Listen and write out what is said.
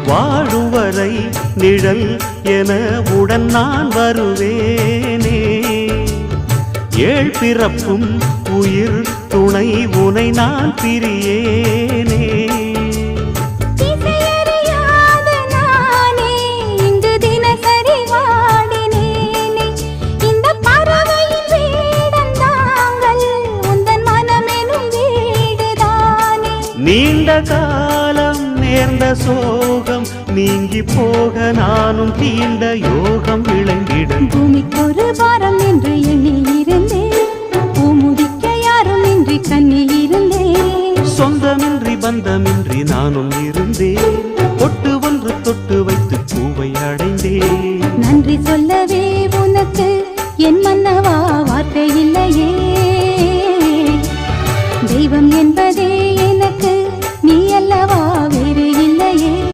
வாழும் வரை நிழல் என உடன் நான் வருவேனே. ஏழ் பிறப்பும் உயிர் துணை உனை நான் பிரியேனே. நீண்ட காலம் நேர்ந்த சோகம் நீங்கி போக நானும் தீண்ட யோகம் விளங்கிட. பூமிக்கொரு பாரம் என்று எண்ணி இருந்தேன், பூமுடிக்க யாரும் இன்றி கண்ணி இருந்தேன். சொந்தமின்றி பந்தமின்றி நானும் இருந்தேன்.